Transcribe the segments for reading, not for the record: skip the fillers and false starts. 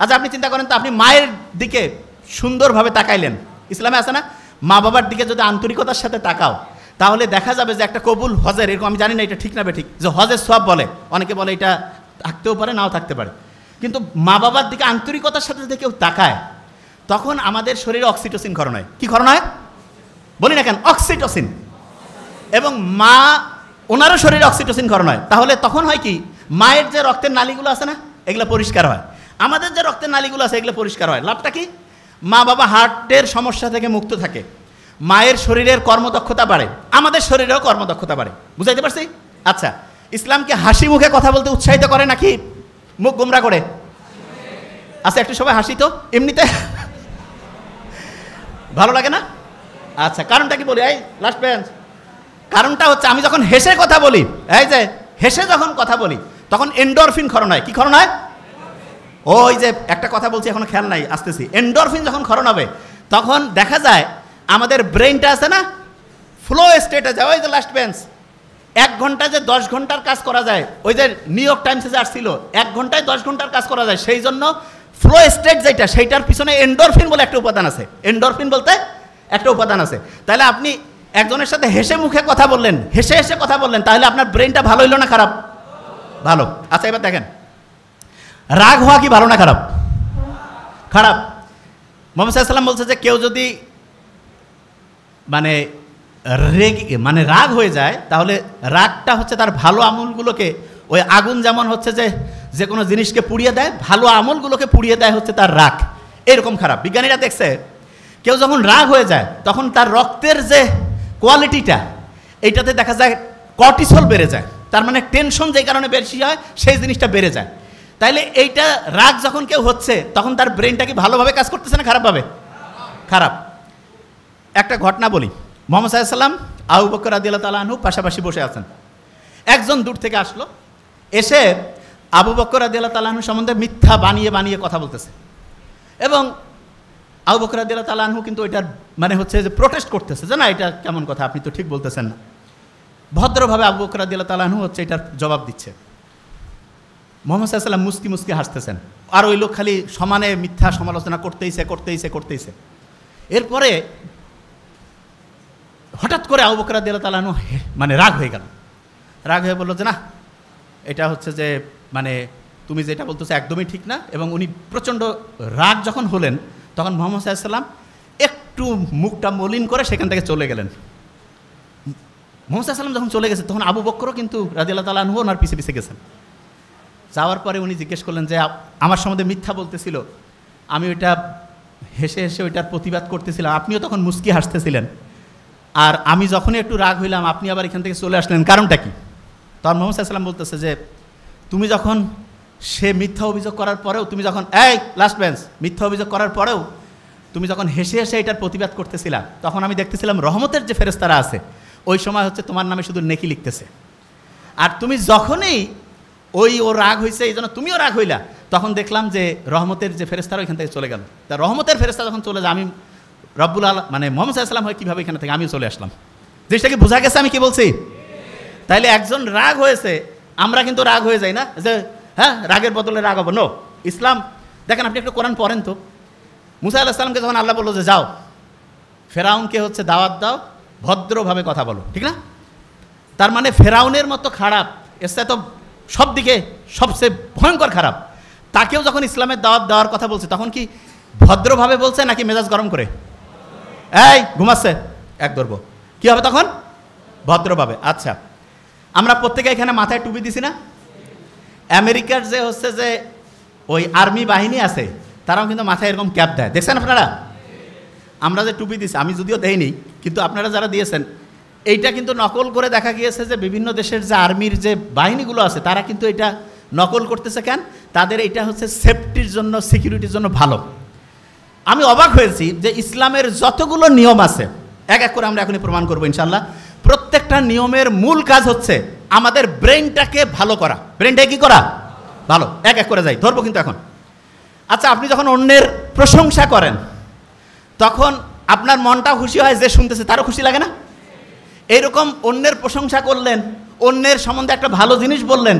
আচ্ছা আপনি চিন্তা করেন তো, আপনি মায়ের দিকে সুন্দরভাবে তাকাইলেন, ইসলামে আছে না, মা বাবার দিকে যদি আন্তরিকতার সাথে তাকাও তাহলে দেখা যাবে যে একটা কবুল হজের, এরকম আমি জানি না এটা ঠিক না ঠিক, যে হজের সওয়াব বলে, অনেকে বলে এটা থাকতেও পারে নাও থাকতে পারে, কিন্তু মা বাবার দিকে আন্তরিকতার সাথে যদি কেউ তাকায় তখন আমাদের শরীরে অক্সিটোসিন ক্ষরণ হয়। কি ক্ষরণ হয় বলি না কেন? অক্সিটোসিন। এবং মা ওনারও শরীরে অক্সিটোসিন ক্ষরণ হয়। তাহলে তখন হয় কি, মায়ের যে রক্তের নালীগুলো আছে না এগুলো পরিষ্কার হয়, আমাদের যে রক্তের নালীগুলো আছে এগুলো পরিষ্কার হয়। লাভটা কি? মা বাবা হার্টের সমস্যা থেকে মুক্ত থাকে, মায়ের শরীরের কর্মদক্ষতা বাড়ে, আমাদের শরীরেও কর্মদক্ষতা বাড়ে। বুঝাইতে পারছি? আচ্ছা, ইসলামকে হাসি মুখে কথা বলতে উৎসাহিত করে নাকি মুখ গোমরা করে? আচ্ছা একটু সবাই হাসি তো এমনিতে ভালো লাগে না? আচ্ছা কারণটা কি বলি, এই লাস্ট বেঞ্চ, কারণটা হচ্ছে আমি যখন হেসে কথা বলি, এই যে হেসে যখন কথা বলি তখন এন্ডরফিন ক্ষরণ হয়। কি ক্ষরণ হয়? ওই যে একটা কথা বলছি এখনো খেয়াল নাই, আসতেছি। এন্ডরফিন যখন ক্ষরণ হবে তখন দেখা যায় আমাদের ব্রেনটা আছে না ফ্লো স্টেটে যায়। ওই যে লাস্ট বেঞ্চ, 1 ঘন্টা যে 10 ঘন্টার কাজ করা যায়, ওই যে নিউ ইয়র্ক টাইমসে যে আসছিল 1 ঘন্টায় 10 ঘন্টার কাজ করা যায়, সেই জন্য ফ্লো স্টেট যেটা সেইটার পিছনে এন্ডরফিন বলে একটা উপাদান আছে। এন্ডরফিন বলতে একটা উপাদান আছে। তাহলে আপনি একজনের সাথে হেসে মুখে কথা বললেন, হেসে হেসে কথা বললেন, তাহলে আপনার ব্রেনটা ভালো হইল না খারাপ? ভালো। আচ্ছা এবার দেখেন, রাগ হওয়া কি ভালো না খারাপ? খারাপ। মুহাম্মদ সাল্লাল্লাহু আলাইহি ওয়াসাল্লাম বলছে যে কেউ যদি মানে রাগ হয়ে যায় তাহলে রাগটা হচ্ছে তার ভালো আমলগুলোকে, ওই আগুন যেমন হচ্ছে যে কোনো জিনিসকে পুড়িয়ে দেয়, ভালো আমলগুলোকে পুড়িয়ে দেয় হচ্ছে তার রাগ, এরকম খারাপ। বিজ্ঞানীরা দেখছে কেউ যখন রাগ হয়ে যায় তখন তার রক্তের যে কোয়ালিটিটা এইটাতে দেখা যায় কর্টিসল বেড়ে যায়, তার মানে টেনশন যে কারণে বেশি হয় সেই জিনিসটা বেড়ে যায়। তাইলে এইটা রাগ যখন কেউ হচ্ছে তখন তার ব্রেনটা কি ভালোভাবে কাজ করতেছে না খারাপভাবে? খারাপ। একটা ঘটনা বলি, মুহাম্মদ সাল্লাল্লাহু আলাইহি ওয়াসাল্লাম আবু বকর রাদিয়াল্লাহু তাআলা আনহু পাশাপাশি বসে আছেন। একজন দূর থেকে আসলো, এসে আবু বকর রাদিয়াল্লাহু তাআলা আনহু সম্বন্ধে মিথ্যা বানিয়ে বানিয়ে কথা বলতেছে, এবং আবু বকর রাদিয়াল্লাহু তাআলা আনহু কিন্তু এটার মানে হচ্ছে যে প্রোটেস্ট করতেছে যে না এটা কেমন কথা, আপনি তো ঠিক বলতেছেন না। ভদ্রভাবে আবু বকর রাদিয়াল্লাহু তাআলা আনহু হচ্ছে এটার জবাব দিচ্ছে। মুহাম্মদ সাল্লাল্লাহু আলাইহি ওয়াসাল্লাম মুস্কি মুস্কি হাসতেছেন, আর ওই লোক খালি সমানে মিথ্যা সমালোচনা করতেইছে। এরপরে হঠাৎ করে আবু বকর রাদিয়াল্লাহু তাআলা আনহু মানে রাগ হয়ে গেল, রাগ হয়ে বলল যে না এটা হচ্ছে যে মানে তুমি যেটা বলতেছো একদমই ঠিক না। এবং উনি প্রচণ্ড রাগ যখন হলেন তখন মুহাম্মদ সাল্লাল্লাহু আলাইহি ওয়াসাল্লাম একটু মুখটা মলিন করে সেখান থেকে চলে গেলেন। মুহাম্মদ সাল্লাল্লাহু আলাইহি ওয়াসাল্লাম যখন চলে গেছে তখন আবু বকরও কিন্তু রাদিয়াল্লাহু তাআলা আনহু ওনার পিছে পিছে গেছেন। যাওয়ার পরে উনি জিজ্ঞেস করলেন যে আমার সম্বন্ধে মিথ্যা বলতেছিল, আমি ওইটা হেসে হেসে ওইটার প্রতিবাদ করতেছিলাম, আপনিও তখন মুস্কি হাসতেছিলেন, আর আমি যখনই একটু রাগ হইলাম আপনি আবার এখান থেকে চলে আসলেন, কারণটা কি? তখন মুহাম্মদ সাল্লাল্লাহু আলাইহি ওয়াসাল্লাম বলতেছে যে তুমি যখন সে মিথ্যা অভিযোগ করার পরেও, তুমি যখন এই লাস্ট বেঞ্চ মিথ্যা অভিযোগ করার পরেও তুমি যখন হেসে হেসে এটার প্রতিবাদ করতেছিলা তখন আমি দেখতেছিলাম রহমতের যে ফেরেশতারা আছে ওই সময় হচ্ছে তোমার নামে শুধু নেকি লিখতেছে। আর তুমি যখনই ও রাগ হয়েছে এই জন্য তুমিও রাগ হইলা, তখন দেখলাম যে রহমতের যে ফেরেশতারা ওইখান থেকে চলে গেল। তা রহমতের ফেরেশতা যখন চলে যায় আমি রব্বুল আলামিন মানে মুহাম্মদ সাল্লাল্লাহু আলাইহি ওয়াসাল্লাম হয় কীভাবে এখানে থেকে আমিও চলে আসলাম। জিনিসটা কি বোঝা গেছে আমি কি বলছি? তাইলে একজন রাগ হয়েছে, আমরা কিন্তু রাগ হয়ে যাই না যে হ্যাঁ রাগের বদলে রাগ হবো, নো। ইসলাম দেখেন, আপনি একটু কোরআন পড়েন তো। মুসা আলাইহিস সালামকে যখন আল্লাহ বললো যে যাও ফেরাউনকে হচ্ছে দাওয়াত দাও, ভদ্রভাবে কথা বলো, ঠিক না? তার মানে ফেরাউনের মতো খারাপ, এসে তো সব দিকে সবচেয়ে ভয়ঙ্কর খারাপ, তাকেও যখন ইসলামের দাওয়াত দেওয়ার কথা বলছে তখন কি ভদ্রভাবে বলছে নাকি মেজাজ গরম করে? এই ঘুমাচ্ছে এক ধরবো, কী হবে তখন? ভদ্রভাবে। আচ্ছা, আমরা প্রত্যেকে এখানে মাথায় টুপি দিছি না? আমেরিকার যে হচ্ছে যে ওই আর্মি বাহিনী আছে তারাও কিন্তু মাথায় এরকম ক্যাপ দেয়, দেখছেন আপনারা? আমরা যে টুপি দিছি, আমি যদিও দেইনি, কিন্তু আপনারা যারা দিয়েছেন এইটা কিন্তু নকল করে দেখা গিয়েছে যে বিভিন্ন দেশের যে আর্মির যে বাহিনীগুলো আছে তারা কিন্তু এটা নকল করতেছে। কেন? তাদের এটা হচ্ছে সেফটির জন্য, সিকিউরিটির জন্য ভালো। আমি অবাক হয়েছি যে ইসলামের যতগুলো নিয়ম আছে এক এক করে আমরা এখনই প্রমাণ করবো ইনশাল্লাহ, প্রত্যেকটা নিয়মের মূল কাজ হচ্ছে আমাদের ব্রেনটাকে ভালো করা। ব্রেনটাকে কি করা? ভালো। এক এক করে যাই, ধরবো কিন্তু এখন। আচ্ছা, আপনি যখন অন্যের প্রশংসা করেন তখন আপনার মনটাও খুশি হয়, যে শুনতেছে তারও খুশি লাগে না? এইরকম অন্যের প্রশংসা করলেন, অন্যের সম্বন্ধে একটা ভালো জিনিস বললেন,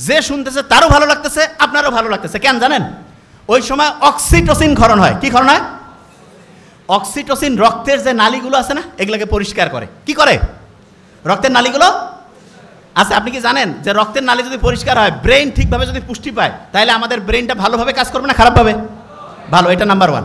যে শুনতেছে তারও ভালো লাগতেছে, আপনারও ভালো লাগতেছে। কেন জানেন? ওই সময় অক্সিটোসিন ক্ষরণ হয়। কি ক্ষরণ হয়? অক্সিটোসিন রক্তের যে নালীগুলো আছে না, এগুলোকে পরিষ্কার করে। কি করে? রক্তের নালীগুলো। আচ্ছা, আপনি কি জানেন যে রক্তের নালী যদি পরিষ্কার হয়, ব্রেন ঠিকভাবে যদি পুষ্টি পায়, তাহলে আমাদের ব্রেনটা ভালোভাবে কাজ করবে না খারাপভাবে? ভালো। এটা নাম্বার 1।